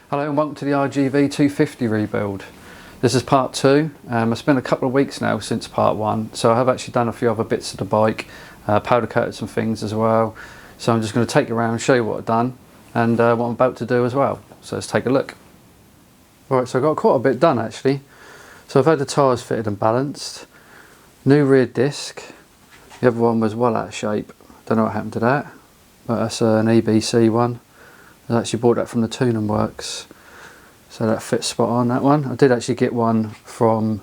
Hello and welcome to the RGV 250 rebuild. This is part 2. It's been a couple of weeks now since part 1, so I have actually done a few other bits of the bike, powder coated some things as well. So I'm just going to take you around, show you what I've done and what I'm about to do as well. So let's take a look. Alright, so I got quite a bit done actually. So I've had the tyres fitted and balanced, new rear disc, the other one was well out of shape, don't know what happened to that, but that's an EBC one. I actually bought that from the tuning works, so that fits spot on, that one. I did actually get one from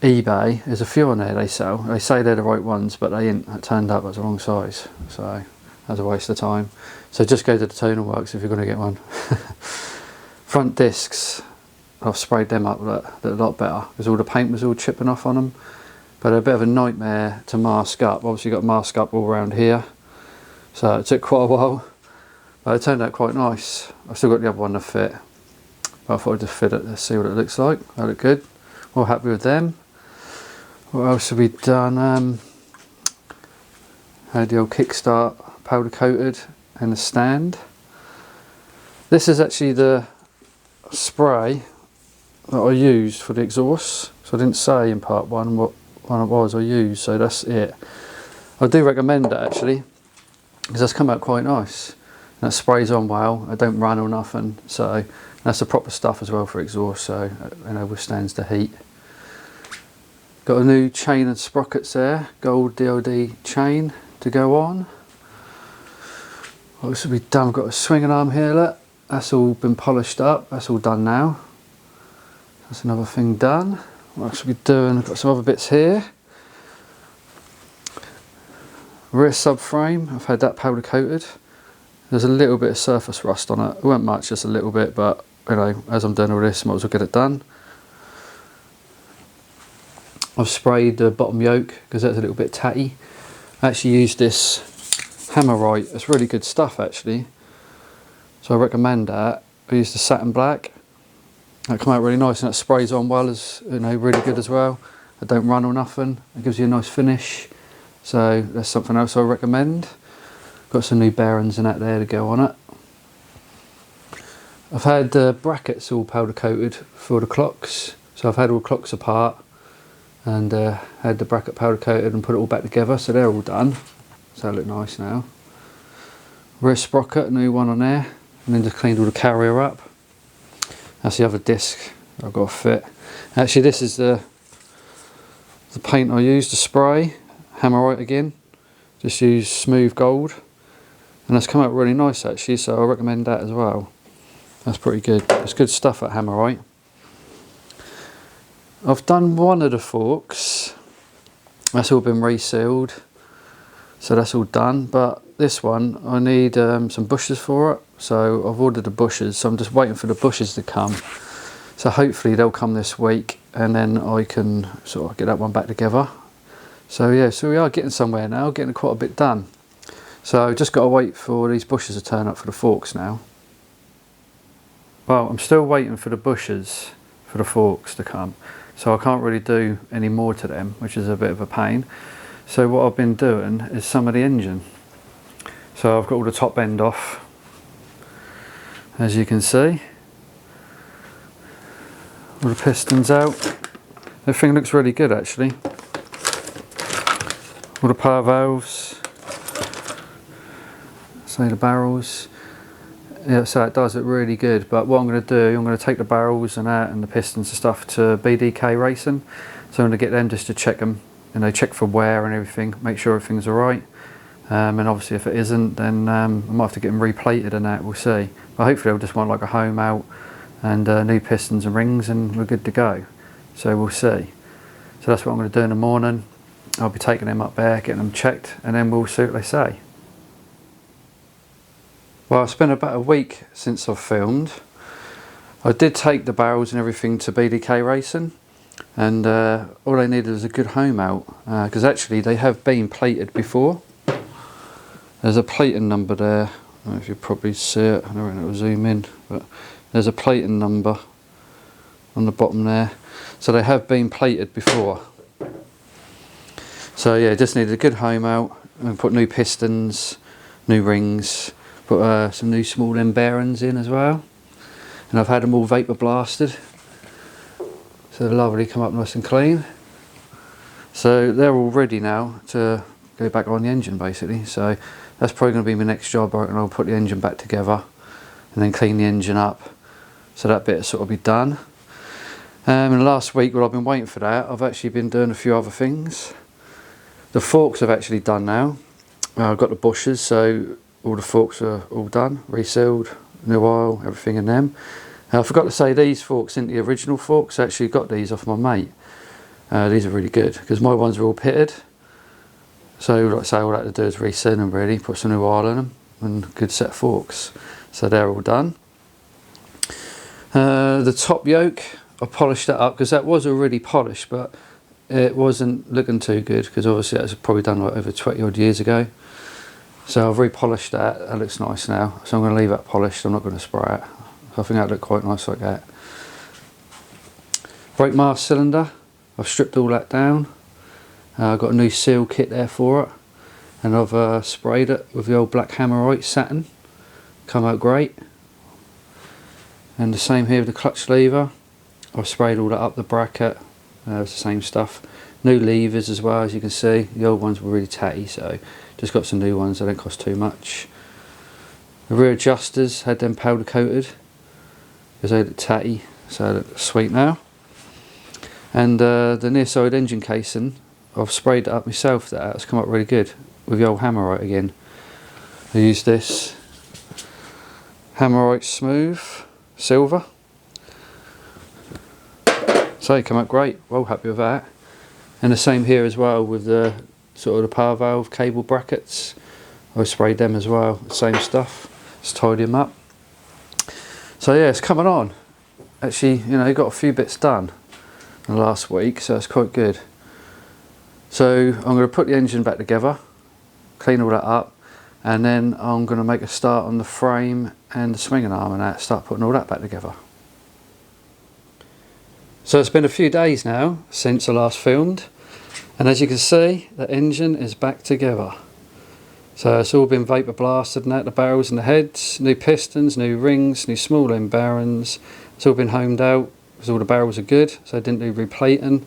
eBay. There's a few on there they sell. They say they're the right ones, but they ain't. It turned up as the wrong size, so that was a waste of time. So just go to the tuning works if you're going to get one. Front discs, I've sprayed them up a lot better because all the paint was all chipping off on them, but they're a bit of a nightmare to mask up. Obviously got to mask up all around here, so it took quite a while. But it turned out quite nice. I've still got the other one to fit, but I thought I'd just fit it to see what it looks like. They look good. All happy with them. What else have we done? Had the old kickstart powder coated and the stand. This is actually the spray that I used for the exhaust. So I didn't say in part 1 what one it was I used, so that's it. I do recommend it actually, because that's come out quite nice. That sprays on well, it don't run or nothing, so that's the proper stuff as well for exhaust, so it withstands the heat. Got a new chain and sprockets there, gold DLD chain to go on. What else have we done? We've got a swinging arm here, look. That's all been polished up, that's all done now. That's another thing done. What else are we doing? I've got some other bits here. Rear subframe, I've had that powder coated. There's a little bit of surface rust on it. It weren't much, just a little bit, but you know, as I'm doing all this, might as well get it done. I've sprayed the bottom yoke because that's a little bit tatty. I actually used this Hammerite. It's really good stuff actually, so I recommend that. I used the satin black. That come out really nice, and it sprays on well, as you know, really good as well. It don't run or nothing. It gives you a nice finish. So that's something else I recommend. Got some new bearings and that there to go on it. I've had the brackets all powder coated for the clocks, so I've had all clocks apart and had the bracket powder coated and put it all back together, so they're all done, so they look nice now. Rear sprocket, new one on there, and then just cleaned all the carrier up. That's the other disc I've got to fit. Actually this is the paint I used to spray, Hammerite again, just use smooth gold. And that's come out really nice actually, so I recommend that as well. That's pretty good. It's good stuff at Hammerite. I've done one of the forks. That's all been resealed, so that's all done. But this one, I need some bushes for it. So I've ordered the bushes, so I'm just waiting for the bushes to come. So hopefully they'll come this week, and then I can sort of get that one back together. So yeah, so we are getting somewhere now, getting quite a bit done. So just got to wait for these bushes to turn up for the forks now. Well, I'm still waiting for the bushes for the forks to come, so I can't really do any more to them, which is a bit of a pain. So what I've been doing is some of the engine. So I've got all the top end off, as you can see. All the pistons out. Everything looks really good actually. All the power valves. So the barrels, yeah, so it does look really good. But what I'm going to do, I'm going to take the barrels and that and the pistons and stuff to BDK Racing. So I'm going to get them just to check them, you know, check for wear and everything, make sure everything's alright. And obviously if it isn't, then I might have to get them replated and that, we'll see. But hopefully I'll just want like a home out and new pistons and rings and we're good to go. So we'll see. So that's what I'm going to do in the morning. I'll be taking them up there, getting them checked, and then we'll see what they say. Well, it's been about a week since I've filmed. I did take the barrels and everything to BDK Racing, and all they needed was a good home out, because actually they have been plated before. There's a plating number there. I don't know if you probably see it. I don't know if it'll zoom in, but there's a plating number on the bottom there. So they have been plated before. So yeah, just needed a good home out, and put new pistons, new rings. Put some new small end bearings in as well, and I've had them all vapor blasted, so they're lovely, come up nice and clean. So they're all ready now to go back on the engine basically. So that's probably going to be my next job. I reckon I'll put the engine back together and then clean the engine up, so that bit will sort of be done. And last week, while I've been waiting for that, I've actually been doing a few other things. The forks I've actually done now. I've got the bushes, so all the forks are all done, resealed, new oil, everything in them. I forgot to say these forks aren't the original forks. I actually got these off my mate. These are really good because my ones are all pitted. So like I say, all I had to do is reseal them really, put some new oil in them, and good set of forks. So they're all done. The top yoke, I polished that up because that was already polished, but it wasn't looking too good because obviously that was probably done like over 20 odd years ago. So I've repolished that. That looks nice now. So I'm going to leave that polished. I'm not going to spray it. I think that looked quite nice like that. Brake mask cylinder, I've stripped all that down. I've got a new seal kit there for it, and I've sprayed it with the old black hammerite satin. Come out great. And the same here with the clutch lever. I've sprayed all that up the bracket. It's the same stuff. New levers as well, as you can see. The old ones were really tatty, so just got some new ones. They don't cost too much. The rear adjusters had them powder coated because they look tatty, so they look sweet now. And the near side engine casing, I've sprayed it up myself. That's come up really good with the old hammerite again. I used this hammerite smooth silver, so it came out great. Well happy with that. And the same here as well with the sort of the power valve cable brackets. I sprayed them as well, the same stuff. Just tidy them up. So yeah, it's coming on. Actually, you know, got a few bits done in the last week, so it's quite good. So I'm going to put the engine back together, clean all that up, and then I'm going to make a start on the frame and the swinging arm and that, start putting all that back together. So it's been a few days now since I last filmed, and as you can see, the engine is back together. So it's all been vapor blasted and that, the barrels and the heads, new pistons, new rings, new small end bearings. It's all been homed out because all the barrels are good, so I didn't do replating.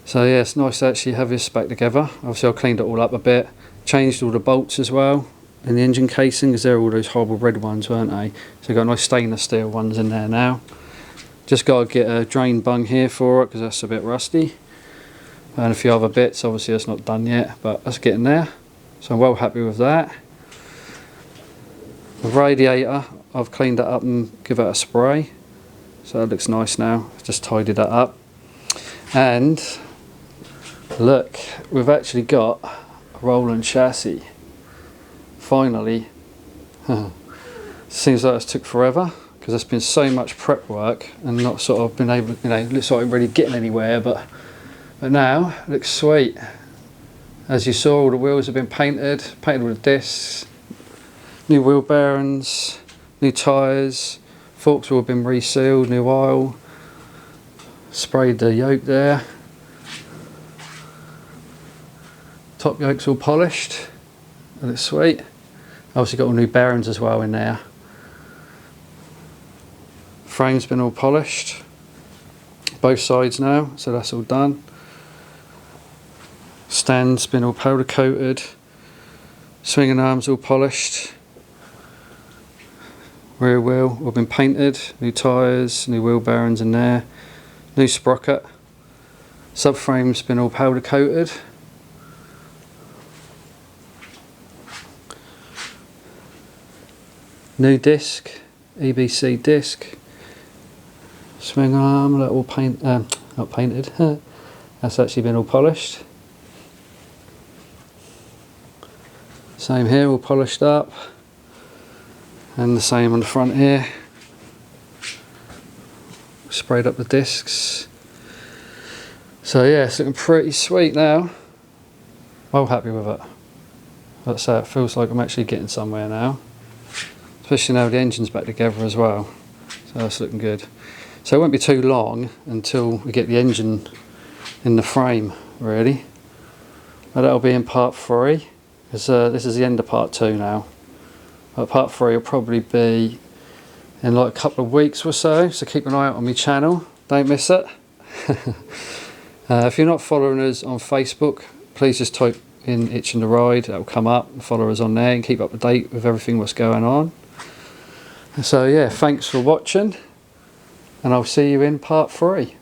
So yeah, it's nice to actually have this back together. Obviously I cleaned it all up a bit, changed all the bolts as well in the engine casing because they're all those horrible red ones, weren't they? So I've got nice stainless steel ones in there now. Just got to get a drain bung here for it because that's a bit rusty. And a few other bits, obviously that's not done yet, but that's getting there. So I'm well happy with that. The radiator, I've cleaned that up and give it a spray. So that looks nice now, just tidied that up. And look, we've actually got a rolling chassis. Finally. Seems like it's took forever because there's been so much prep work and not sort of been able, you know, looks like I'm really getting anywhere, but now it looks sweet. As you saw, all the wheels have been painted with discs, new wheel bearings, new tyres, forks all have been resealed, new oil, sprayed the yoke there. Top yoke's all polished, that looks sweet. Obviously got all new bearings as well in there. Frame's been all polished, both sides now, so that's all done. Stand's been all powder coated, swinging arms all polished, rear wheel all been painted, new tyres, new wheel bearings in there, new sprocket, subframe's been all powder coated, new disc, EBC disc, swing arm, all paint, not painted, that's actually been all polished. Same here, all polished up, and the same on the front here. Sprayed up the discs. So yeah, it's looking pretty sweet now. Well happy with it. Let's say it feels like I'm actually getting somewhere now. Especially now the engine's back together as well. So that's looking good. So it won't be too long until we get the engine in the frame, really. But that'll be in part 3. Because this is the end of part 2 now. Part 3 will probably be in like a couple of weeks or so, so keep an eye out on my channel, don't miss it. If you're not following us on Facebook, please just type in Itching to Ride, that will come up, and follow us on there and keep up to date with everything what's going on. So yeah, thanks for watching, and I'll see you in part 3.